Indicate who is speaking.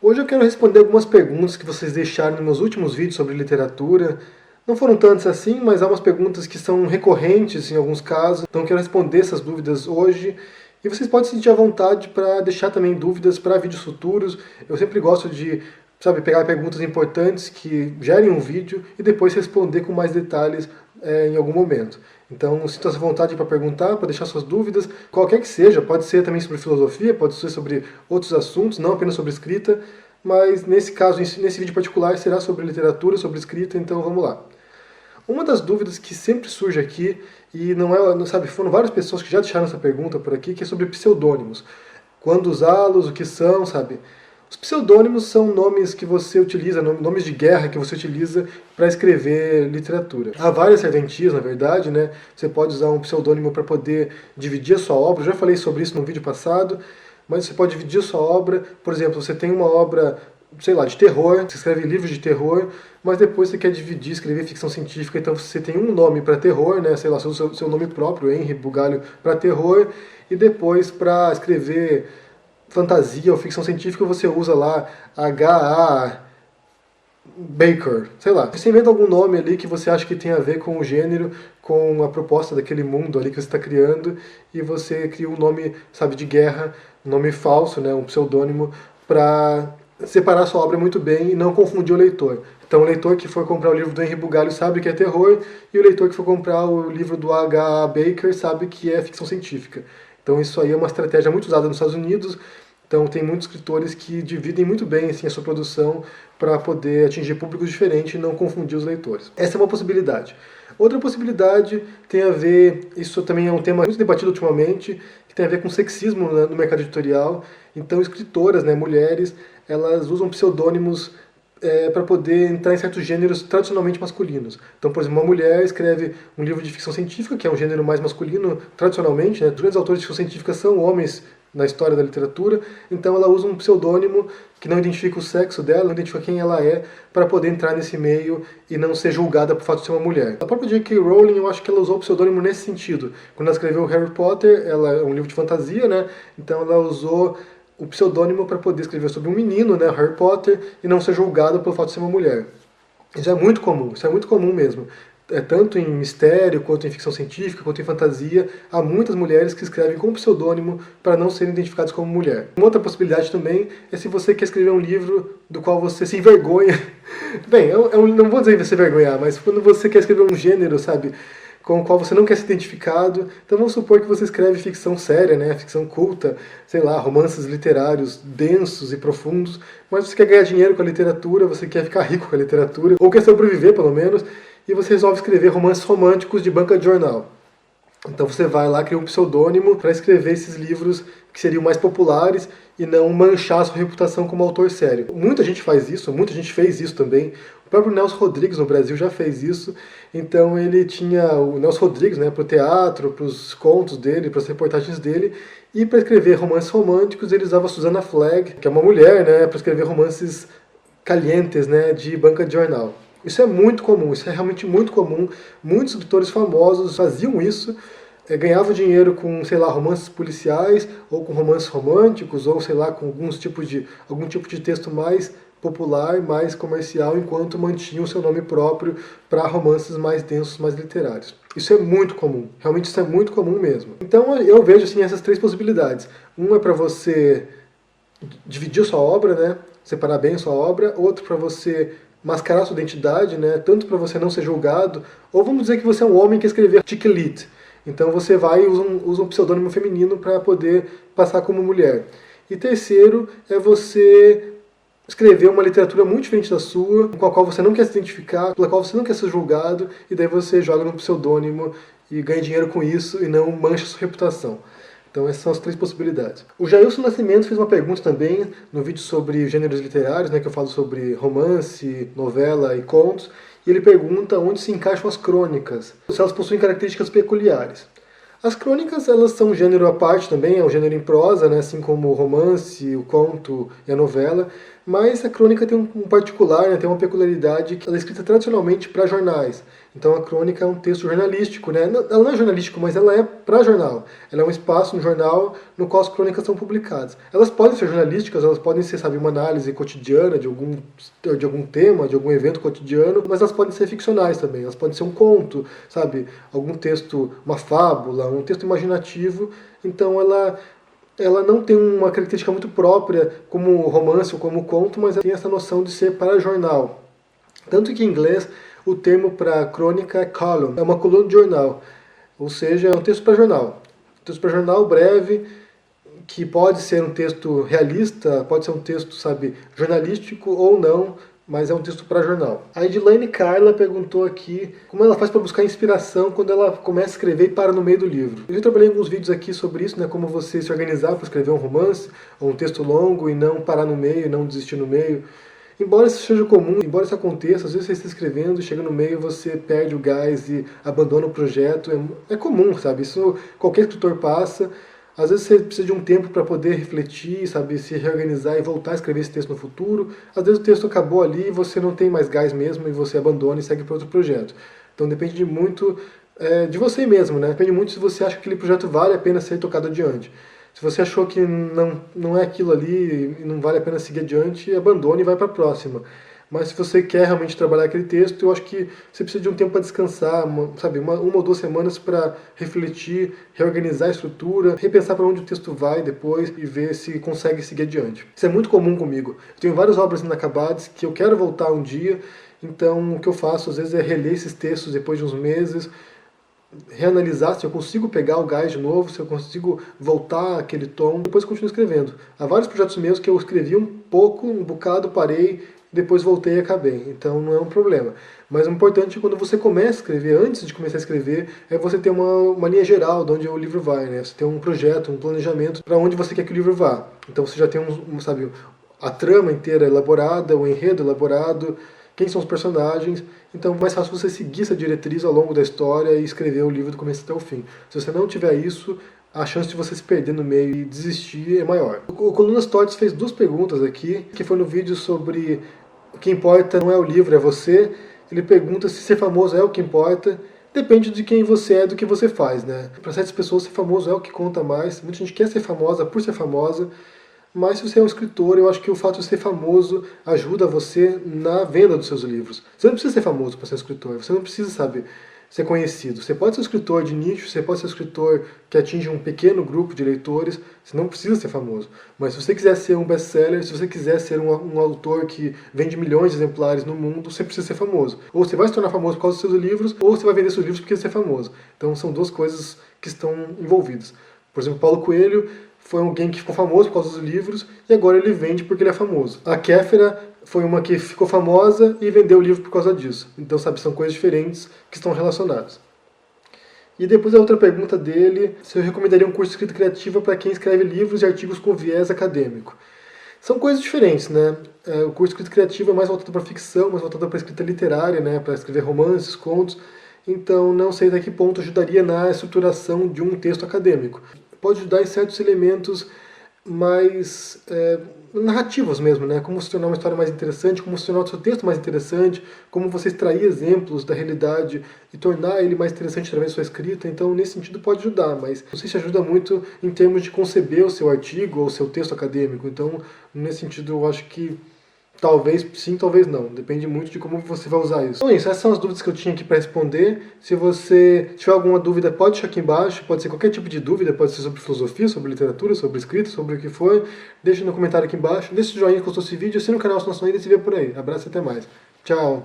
Speaker 1: Hoje eu quero responder algumas perguntas que vocês deixaram nos meus últimos vídeos sobre literatura. Não foram tantas assim, mas há umas perguntas que são recorrentes em alguns casos, então eu quero responder essas dúvidas hoje. E vocês podem se sentir à vontade para deixar também dúvidas para vídeos futuros. Eu sempre gosto de, pegar perguntas importantes que gerem um vídeo e depois responder com mais detalhes em algum momento. Então, sinta-se à vontade para perguntar, para deixar suas dúvidas, qualquer que seja, pode ser também sobre filosofia, pode ser sobre outros assuntos, não apenas sobre escrita, mas nesse caso, nesse vídeo particular, será sobre literatura, sobre escrita, então vamos lá. Uma das dúvidas que sempre surge aqui, e não é, foram várias pessoas que já deixaram essa pergunta por aqui, que é sobre pseudônimos. Quando usá-los, o que são, sabe? Os pseudônimos são nomes que você utiliza, nomes de guerra que você utiliza para escrever literatura. Há várias serventias, na verdade, né? Você pode usar um pseudônimo para poder dividir a sua obra. Eu já falei sobre isso no vídeo passado, mas você pode dividir a sua obra. Por exemplo, você tem uma obra, de terror, você escreve livros de terror, mas depois você quer dividir, escrever ficção científica, então você tem um nome para terror, né? Seu nome próprio, Henry Bugalho, para terror, e depois para escrever fantasia ou ficção científica você usa lá H.A. Baker, Você inventa algum nome ali que você acha que tem a ver com o gênero, com a proposta daquele mundo ali que você está criando, e você cria um nome, de guerra, um nome falso, né, um pseudônimo, para separar sua obra muito bem e não confundir o leitor. Então o leitor que for comprar o livro do Henry Bugalho sabe que é terror, e o leitor que for comprar o livro do H.A. Baker sabe que é ficção científica. Então isso aí é uma estratégia muito usada nos Estados Unidos. Então tem muitos escritores que dividem muito bem assim, a sua produção para poder atingir públicos diferentes e não confundir os leitores. Essa é uma possibilidade. Outra possibilidade tem a ver, isso também é um tema muito debatido ultimamente, que tem a ver com sexismo, né, no mercado editorial. Então escritoras, né, mulheres, elas usam pseudônimos para poder entrar em certos gêneros tradicionalmente masculinos. Então, por exemplo, uma mulher escreve um livro de ficção científica, que é um gênero mais masculino tradicionalmente, né? Os grandes autores de ficção científica são homens na história da literatura, então ela usa um pseudônimo que não identifica o sexo dela, não identifica quem ela é, para poder entrar nesse meio e não ser julgada por fato de ser uma mulher. A própria J.K. Rowling, eu acho que ela usou o pseudônimo nesse sentido. Quando ela escreveu Harry Potter, ela é um livro de fantasia, né? Então ela usou o pseudônimo para poder escrever sobre um menino, né, Harry Potter, e não ser julgado pelo fato de ser uma mulher. Isso é muito comum mesmo. Tanto em mistério, quanto em ficção científica, quanto em fantasia, há muitas mulheres que escrevem com pseudônimo para não serem identificadas como mulher. Uma outra possibilidade também é se você quer escrever um livro do qual você se envergonha. Bem, não vou dizer se vergonhar, mas quando você quer escrever um gênero, com o qual você não quer ser identificado. Então vamos supor que você escreve ficção séria, né, ficção culta, romances literários densos e profundos, mas você quer ganhar dinheiro com a literatura, você quer ficar rico com a literatura, ou quer sobreviver pelo menos, e você resolve escrever romances românticos de banca de jornal. Então você vai lá, cria um pseudônimo para escrever esses livros que seriam mais populares e não manchar a sua reputação como autor sério. Muita gente faz isso, muita gente fez isso também. O próprio Nelson Rodrigues no Brasil já fez isso. Então ele tinha o Nelson Rodrigues, né, para o teatro, para os contos dele, para as reportagens dele. E para escrever romances românticos ele usava a Susanna Flagg, que é uma mulher, né, para escrever romances calientes, né, de banca de jornal. Isso é muito comum, isso é realmente muito comum. Muitos escritores famosos faziam isso, ganhavam dinheiro com, romances policiais, ou com romances românticos, ou, com algum tipo de texto mais popular, mais comercial, enquanto mantinham o seu nome próprio para romances mais densos, mais literários. Isso é muito comum, realmente isso é muito comum mesmo. Então eu vejo assim, essas três possibilidades. Uma é para você dividir a sua obra, né, separar bem a sua obra. Outro para você mascarar sua identidade, né, tanto para você não ser julgado, ou vamos dizer que você é um homem que escreveu chick lit. Então você vai e usa um pseudônimo feminino para poder passar como mulher. E terceiro é você escrever uma literatura muito diferente da sua, com a qual você não quer se identificar, pela qual você não quer ser julgado, e daí você joga no pseudônimo e ganha dinheiro com isso e não mancha sua reputação. Então essas são as três possibilidades. O Jailson Nascimento fez uma pergunta também no vídeo sobre gêneros literários, né, que eu falo sobre romance, novela e contos, e ele pergunta onde se encaixam as crônicas, se elas possuem características peculiares. As crônicas, elas são um gênero à parte também, é um gênero em prosa, né, assim como o romance, o conto e a novela, mas a crônica tem um particular, né, tem uma peculiaridade que ela é escrita tradicionalmente para jornais. Então a crônica é um texto jornalístico, né? Ela não é jornalístico, mas ela é para jornal. Ela é um espaço no jornal no qual as crônicas são publicadas. Elas podem ser jornalísticas, elas podem ser, sabe, uma análise cotidiana de algum tema, de algum evento cotidiano, mas elas podem ser ficcionais também. Elas podem ser um conto, sabe, algum texto, uma fábula, um texto imaginativo. Então ela não tem uma característica muito própria como romance ou como conto, mas ela tem essa noção de ser para jornal. Tanto que em inglês o termo para crônica é column, é uma coluna de jornal, ou seja, é um texto para jornal. Um texto para jornal breve, que pode ser um texto realista, pode ser um texto, sabe, jornalístico ou não, mas é um texto para jornal. A Edilane Carla perguntou aqui como ela faz para buscar inspiração quando ela começa a escrever e para no meio do livro. Eu já trabalhei alguns vídeos aqui sobre isso, né, como você se organizar para escrever um romance ou um texto longo e não parar no meio, não desistir no meio. Embora isso seja comum, embora isso aconteça, às vezes você está escrevendo, chega no meio, você perde o gás e abandona o projeto. É comum, sabe? Isso qualquer escritor passa. Às vezes você precisa de um tempo para poder refletir, sabe? Se reorganizar e voltar a escrever esse texto no futuro. Às vezes o texto acabou ali e você não tem mais gás mesmo e você abandona e segue para outro projeto. Então depende de muito de você mesmo, né? Depende muito se você acha que aquele projeto vale a pena ser tocado adiante. Se você achou que não é aquilo ali e não vale a pena seguir adiante, abandone e vai para a próxima. Mas se você quer realmente trabalhar aquele texto, eu acho que você precisa de um tempo para descansar, sabe, uma ou 2 semanas para refletir, reorganizar a estrutura, repensar para onde o texto vai depois e ver se consegue seguir adiante. Isso é muito comum comigo. Eu tenho várias obras inacabadas que eu quero voltar um dia, então o que eu faço às vezes é reler esses textos depois de uns meses, reanalisar se eu consigo pegar o gás de novo, se eu consigo voltar àquele tom, depois continuo escrevendo. Há vários projetos meus que eu escrevi um pouco, um bocado, parei, depois voltei e acabei. Então não é um problema. Mas o importante é quando você começa a escrever, antes de começar a escrever, é você ter uma linha geral de onde o livro vai, né? Você ter um projeto, um planejamento para onde você quer que o livro vá. Então você já tem sabe, a trama inteira elaborada, o enredo elaborado, quem são os personagens, então é mais fácil você seguir essa diretriz ao longo da história e escrever o livro do começo até o fim. Se você não tiver isso, a chance de você se perder no meio e desistir é maior. O Colunas Tortas fez 2 perguntas aqui, que foi no vídeo sobre o que importa não é o livro, é você. Ele pergunta se ser famoso é o que importa. Depende de quem você é, do que você faz, né? Para certas pessoas ser famoso é o que conta mais. Muita gente quer ser famosa por ser famosa. Mas se você é um escritor, eu acho que o fato de ser famoso ajuda você na venda dos seus livros. Você não precisa ser famoso para ser escritor, você não precisa, sabe, ser conhecido. Você pode ser um escritor de nicho, você pode ser um escritor que atinge um pequeno grupo de leitores, você não precisa ser famoso. Mas se você quiser ser um best-seller, se você quiser ser um autor que vende milhões de exemplares no mundo, você precisa ser famoso. Ou você vai se tornar famoso por causa dos seus livros, ou você vai vender seus livros porque você é famoso. Então são 2 coisas que estão envolvidas. Por exemplo, Paulo Coelho foi alguém que ficou famoso por causa dos livros e agora ele vende porque ele é famoso. A Kéfera foi uma que ficou famosa e vendeu o livro por causa disso. Então, sabe, são coisas diferentes que estão relacionadas. E depois a outra pergunta dele, se eu recomendaria um curso de escrita criativa para quem escreve livros e artigos com viés acadêmico. São coisas diferentes, né? O curso de escrita criativa é mais voltado para ficção, mais voltado para escrita literária, né? Para escrever romances, contos. Então, não sei até que ponto ajudaria na estruturação de um texto acadêmico. Pode ajudar em certos elementos mais narrativos mesmo, né? Como se tornar uma história mais interessante, como se tornar o seu texto mais interessante, como você extrair exemplos da realidade e tornar ele mais interessante através da sua escrita. Então, nesse sentido, pode ajudar, mas não sei se ajuda muito em termos de conceber o seu artigo ou o seu texto acadêmico. Então, nesse sentido, eu acho que talvez sim, talvez não. Depende muito de como você vai usar isso. Então é isso, essas são as dúvidas que eu tinha aqui para responder. Se você tiver alguma dúvida, pode deixar aqui embaixo. Pode ser qualquer tipo de dúvida, pode ser sobre filosofia, sobre literatura, sobre escrita, sobre o que for. Deixa no comentário aqui embaixo. Deixa o joinha se gostou desse vídeo. Assina o canal se não é inscrito e se vê por aí. Abraço e até mais. Tchau!